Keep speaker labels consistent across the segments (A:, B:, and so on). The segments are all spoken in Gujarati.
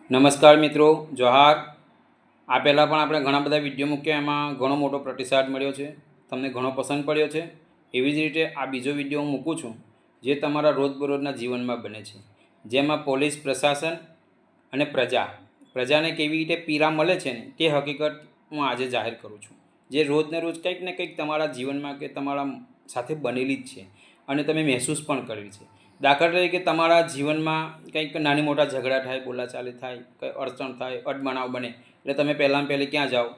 A: નમસ્કાર મિત્રો, જોહાર। આ પહેલાં પણ આપણે ઘણા બધા વિડીયો મૂક્યા, એમાં ઘણો મોટો પ્રતિસાદ મળ્યો છે, તમને ઘણો પસંદ પડ્યો છે। એવી જ રીતે આ બીજો વિડીયો હું મૂકું છું જે તમારા રોજબરોજના જીવનમાં બને છે, જેમાં પોલીસ પ્રશાસન અને પ્રજાને કેવી રીતે પીડા મળે છે ને તે હકીકત હું આજે જાહેર કરું છું, જે રોજને રોજ કંઈક ને કંઈક તમારા જીવનમાં કે તમારા સાથે બનેલી જ છે અને તમે મહેસૂસ પણ કરી છે। દાખલા તરીકે તમારા જીવનમાં કંઈક નાની મોટા ઝઘડા થાય, બોલાચાલી થાય, કંઈ અડચણ થાય, અડબનાવ બને એટલે તમે પહેલાં ક્યાં જાઓ?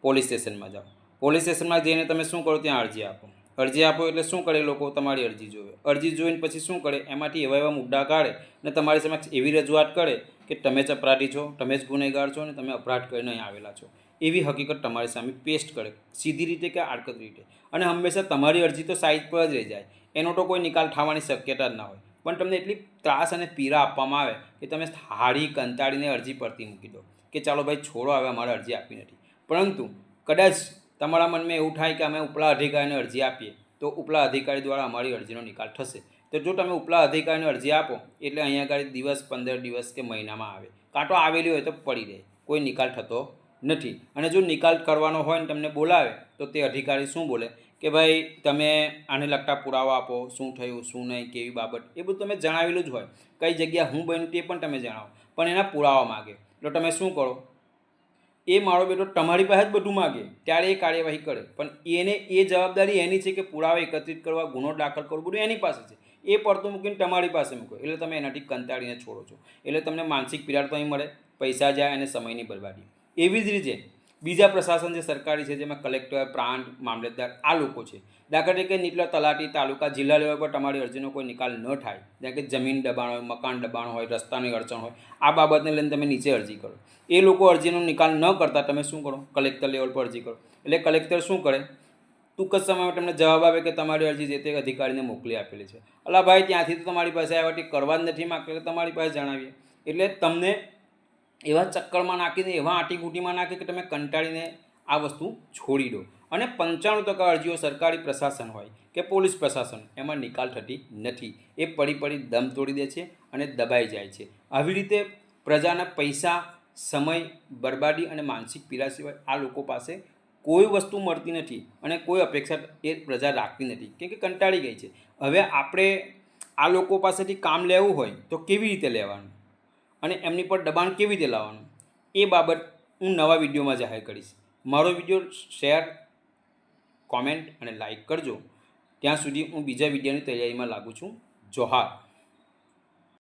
A: પોલીસ સ્ટેશનમાં જાઓ। પોલીસ સ્ટેશનમાં જઈને તમે શું કરો? ત્યાં અરજી આપો। અરજી આપો એટલે શું કરે? લોકો તમારી અરજી જોવે। અરજી જોઈને પછી શું કરે? એમાંથી એવા મુદ્દા કાઢે અને તમારી સમક્ષ એવી રજૂઆત કરે કે તમે જ અપરાધી છો, તમે જ ગુનેગાર છો અને તમે અપરાધ કરીને અહીં આવેલા છો, એવી હકીકત તમારી સામે પેસ્ટ કરે, સીધી રીતે કે આડકત રીતે। અને હંમેશા તમારી અરજી તો સાઈડ પર જ રહી જાય, એનો તો કોઈ નિકાલ થવાની શક્યતા જ ના હોય, પણ તમને એટલી ત્રાસ અને પીડા આપવામાં આવે કે તમે હારી કંટાળીને અરજી પડતી મૂકી દો કે ચાલો ભાઈ છોડો, હવે અમારે અરજી આપી નથી। પરંતુ કદાચ તમારા મનમાં એવું થાય કે અમે ઉપલા અધિકારીને અરજી આપીએ તો ઉપલા અધિકારી દ્વારા અમારી અરજીનો નિકાલ થશે। તો જો તમે ઉપલા અધિકારીને અરજી આપો એટલે અહીંયા આગળ દિવસ, 15 દિવસ કે મહિનામાં આવે, કાં તો આવેલી હોય તો પડી રહે, કોઈ નિકાલ થતો નથી। અને જો નિકાલ કરવાનો હોય ને તમને બોલાવે તો તે અધિકારી શું બોલે કે ભાઈ તમે આને લગતા પુરાવા આપો, શું થયું, શું નહીં, કેવી બાબત, એ બધું તમે જણાવેલું જ હોય, કઈ જગ્યા હું બન્યું તે પણ તમે જણાવો, પણ એના પુરાવા માગે તો તમે શું કરો? એ મારો બેટો તમારી પાસે જ બધું માગે ત્યારે એ કાર્યવાહી કરે, પણ એ જવાબદારી એની છે કે પુરાવા એકત્રિત કરવા, ગુનો દાખલ કરવો, બધું એની પાસે છે। એ પડતું મૂકીને તમારી પાસે મૂકો એટલે તમે એનાથી કંટાળીને છોડો છો, એટલે તમને માનસિક પીડા તો અહીં મળે, પૈસા જાય અને સમયની બરબાદી। એવી જ રીતે બીજા પ્રશાસન જે સરકારી છે, જેમાં કલેક્ટર, પ્રાંત, મામલતદાર આ લોકો છે। દાખલા તરીકે નીચલા તલાટી, તાલુકા, જિલ્લા લેવલ પર તમારી અરજીનો કોઈ નિકાલ ન થાય, જેમ કે જમીન દબાણ હોય, મકાન દબાણ હોય, રસ્તાની અડચણ હોય, આ બાબતને લઈને તમે નીચે અરજી કરો, એ લોકો અરજીનો નિકાલ ન કરતા તમે શું કરો? કલેક્ટર લેવલ પર અરજી કરો, એટલે કલેક્ટર શું કરે? ટૂંક જ સમયમાં તમને જવાબ આપે કે તમારી અરજી જે તે અધિકારીને મોકલી આપેલી છે। અલા ભાઈ, ત્યાંથી તો તમારી પાસે આવ્યા કરવા જ નથી માગતા એટલે તમારી પાસે જણાવીએ, એટલે તમને એવા ચક્કરમાં નાખીને, એવા આંટીઘૂંટીમાં નાખે કે તમે કંટાળીને આ વસ્તુ છોડી દો। અને 95% અરજીઓ સરકારી પ્રશાસન હોય કે પોલીસ પ્રશાસન, એમાં નિકાલ થતી નથી, એ પડી દમ તોડી દે છે અને દબાઈ જાય છે। આવી રીતે પ્રજાના પૈસા, સમય, બરબાદી અને માનસિક પીડા સિવાય આ લોકો પાસે કોઈ વસ્તુ મળતી નથી અને કોઈ અપેક્ષા એ પ્રજા રાખતી નથી, કેમ કે કંટાળી ગઈ છે। હવે આપણે આ લોકો પાસેથી કામ લેવું હોય તો કેવી રીતે લેવાનું અને એમની પર દબાણ કેવી રીતે લાવવાનું, એ બાબત હું નવા વિડીયોમાં જાહેર કરીશ। મારો વિડીયો શેર, કોમેન્ટ અને લાઈક કરજો। ત્યાં સુધી હું બીજા વિડીયોની તૈયારીમાં લાગુ છું। જોહાર।